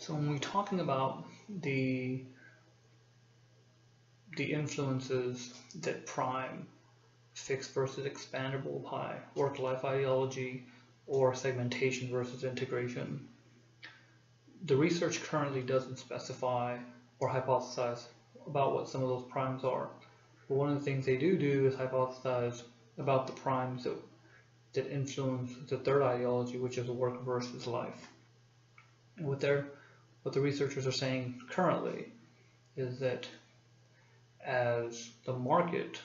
So when we're talking about the influences that prime fixed versus expandable by work-life ideology or segmentation versus integration, the research currently doesn't specify or hypothesize about what some of those primes are. But one of the things they do is hypothesize about the primes that influence the third ideology, which is work versus life. And what the researchers are saying currently is that as the market,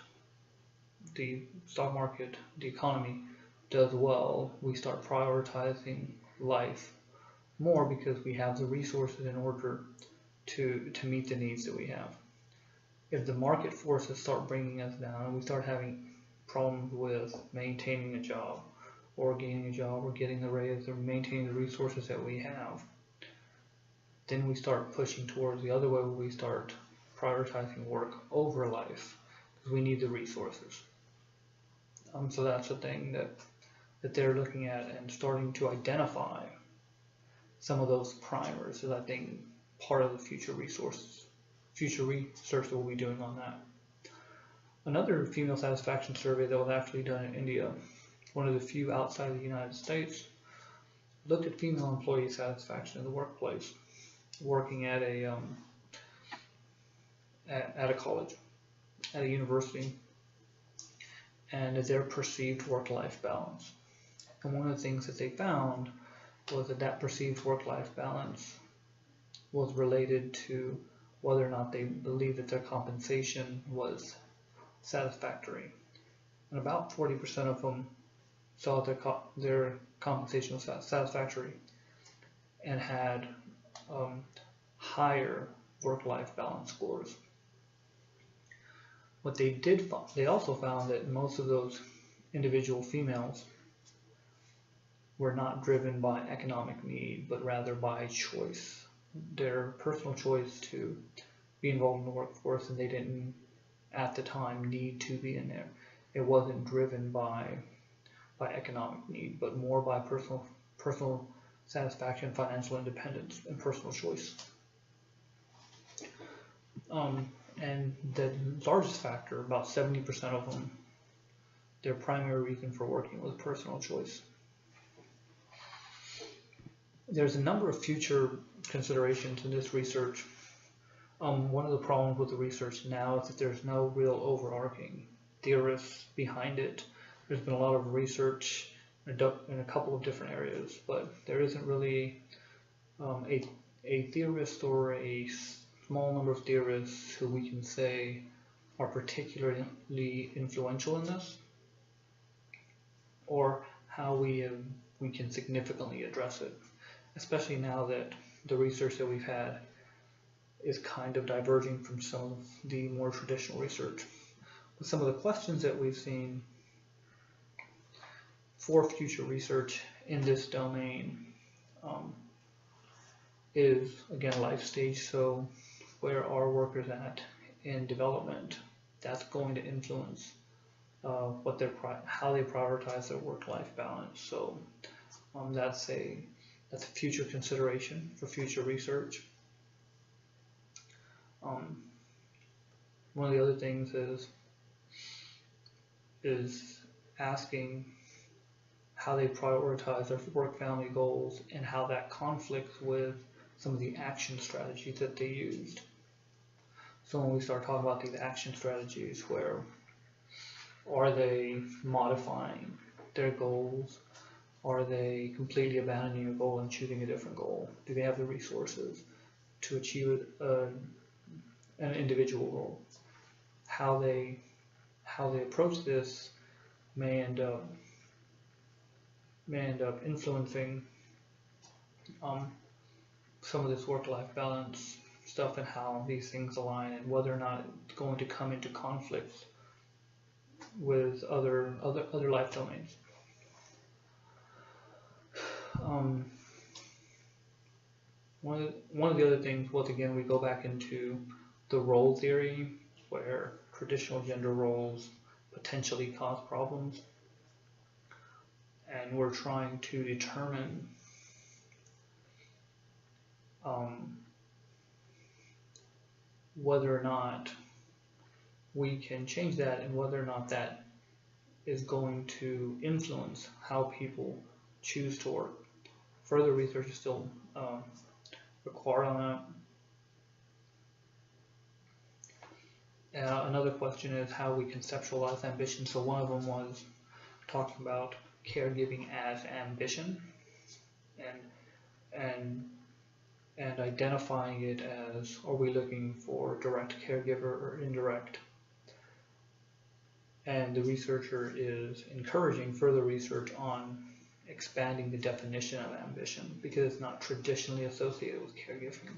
the stock market, the economy does well, we start prioritizing life more because we have the resources in order to meet the needs that we have. If the market forces start bringing us down and we start having problems with maintaining a job or gaining a job or getting the raise or maintaining the resources that we have, then we start pushing towards the other way where we start prioritizing work over life because we need the resources. So that's the thing that they're looking at and starting to identify some of those primers is, I think, part of the future research that we'll be doing on that. Another female satisfaction survey that was actually done in India, one of the few outside of the United States, looked at female employee satisfaction in the workplace, working at a college, at a university, and their perceived work-life balance. And one of the things that they found was that perceived work-life balance was related to whether or not they believed that their compensation was satisfactory. And about 40% of them saw their compensation was satisfactory and had higher work-life balance scores. What they also found that most of those individual females were not driven by economic need, but rather by choice, their personal choice to be involved in the workforce, and they didn't, at the time, need to be in there. It wasn't driven by economic need, but more by personal satisfaction, financial independence, and personal choice. And the largest factor, about 70% of them, their primary reason for working was personal choice. There's a number of future considerations in this research. One of the problems with the research now is that there's no real overarching theorists behind it. There's been a lot of research in a couple of different areas, but there isn't really a theorist or a small number of theorists who we can say are particularly influential in this, or how we can significantly address it, especially now that the research that we've had is kind of diverging from some of the more traditional research. But some of the questions that we've seen for future research in this domain is, again, life stage. So where are workers at in development? That's going to influence how they prioritize their work-life balance. So that's a future consideration for future research. One of the other things is asking how they prioritize their work-family goals and how that conflicts with some of the action strategies that they used. So when we start talking about these action strategies, where are they modifying their goals? Are they completely abandoning a goal and choosing a different goal? Do they have the resources to achieve an individual goal? How they approach this may end up influencing some of this work-life balance stuff and how these things align, and whether or not it's going to come into conflict with other life domains. One of the other things was, again, we go back into the role theory, where traditional gender roles potentially cause problems, and we're trying to determine whether or not we can change that and whether or not that is going to influence how people choose to work. Further research is still required on that. Another question is how we conceptualize ambition. So one of them was talking about caregiving as ambition, and identifying it as, are we looking for direct caregiver or indirect? And the researcher is encouraging further research on expanding the definition of ambition because it's not traditionally associated with caregiving.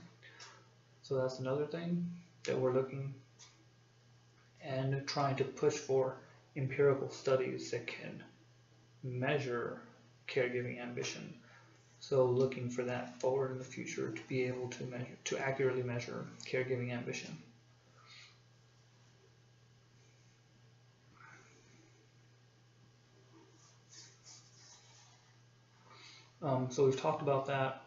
So that's another thing that we're looking and trying to push for empirical studies that can measure caregiving ambition. So looking for that forward in the future to be able to measure, to accurately measure caregiving ambition. So we've talked about that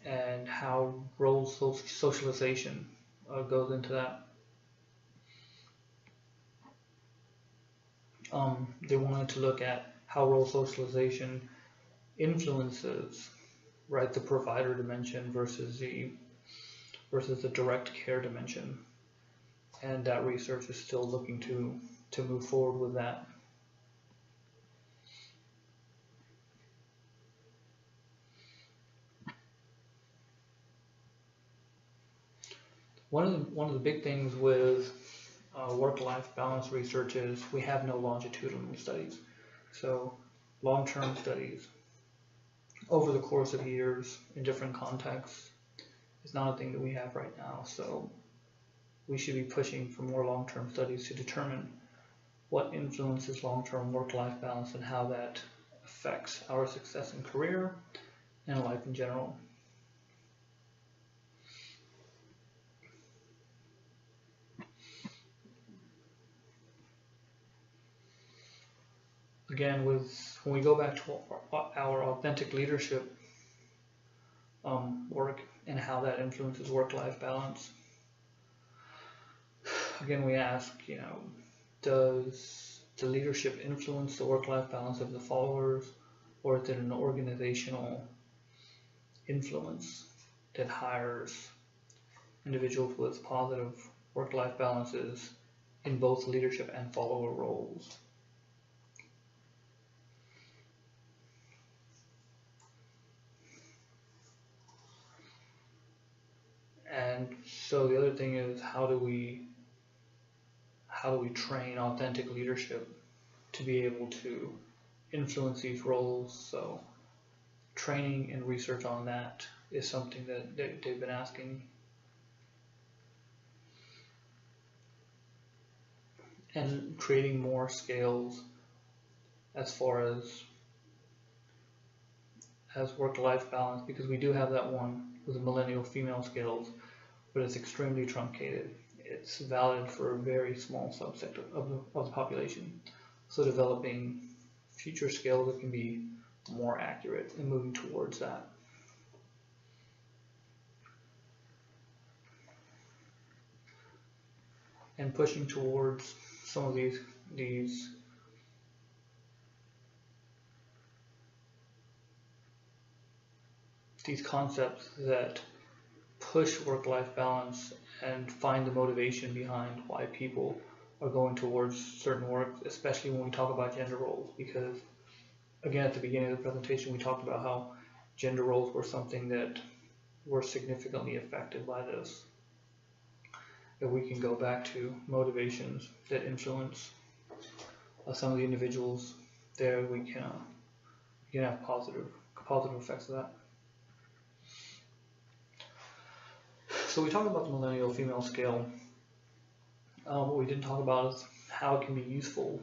and how role socialization goes into that. They wanted to look at how role socialization influences, right, the provider dimension versus the direct care dimension, and that research is still looking to move forward with that. One of the big things with work-life balance research is we have no longitudinal studies. So long-term studies over the course of years in different contexts is not a thing that we have right now. So we should be pushing for more long-term studies to determine what influences long-term work-life balance and how that affects our success in career and life in general. Again, when we go back to our authentic leadership work and how that influences work-life balance, again we ask, does the leadership influence the work-life balance of the followers, or is it an organizational influence that hires individuals with positive work-life balances in both leadership and follower roles? And so the other thing is, how do we train authentic leadership to be able to influence these roles? So training and research on that is something that they've been asking. And creating more scales as far as work-life balance, because we do have that one with the millennial female scales, but it's extremely truncated. It's valid for a very small subset of the population. So developing future scales that can be more accurate and moving towards that. And pushing towards some of these concepts that push work-life balance and find the motivation behind why people are going towards certain work, especially when we talk about gender roles. Because again, at the beginning of the presentation, we talked about how gender roles were something that were significantly affected by this. If we can go back to motivations that influence some of the individuals there, we can have positive effects of that. So we talked about the millennial female scale. What we didn't talk about is how it can be useful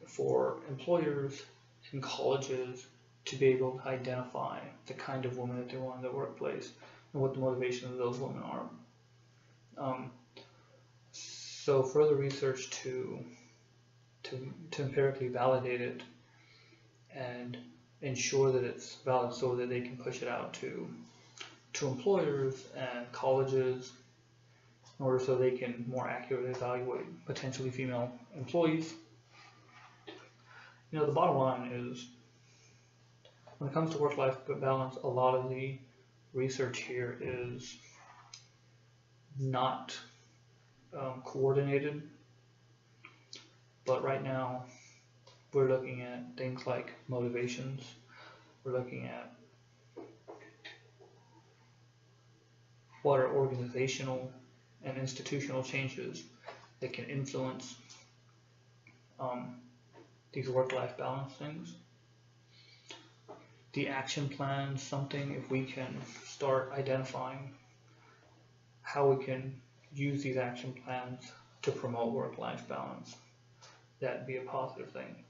for employers and colleges to be able to identify the kind of women that they want in their workplace and what the motivation of those women are. So further research to empirically validate it and ensure that it's valid so that they can push it out to employers and colleges in order so they can more accurately evaluate potentially female employees. The bottom line is, when it comes to work-life balance, a lot of the research here is not coordinated, but right now we're looking at things like motivations. We're looking at what are organizational and institutional changes that can influence these work-life balance things. The action plan is something, if we can start identifying how we can use these action plans to promote work-life balance, that'd be a positive thing.